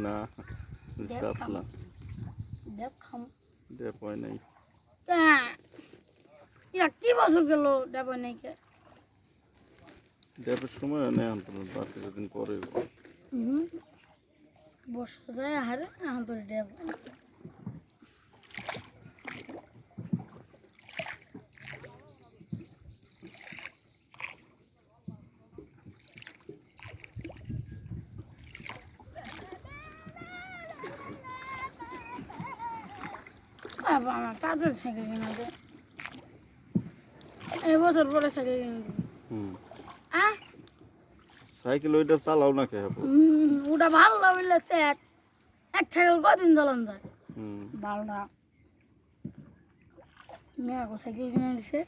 না দেব খাম সাপলা দেব খাম দেব হয় নাই ইয়া কি বছর গেল দেব নাই কে দেবের সময় নেই এখন বাকি দিন পরে বসা যায় হারে এখন তো দেব বাবা আমার তাদের সাইকেল কিনা দে এই বছর পরে সাইকেল কিনে দিবি আহ সাইকেল ওইটা চালাও না কে ওটা ভালো লাগছে এক সাইকেল কদিন চালান যায় ভালো না মেয়ে সাইকেল কিনে দিছে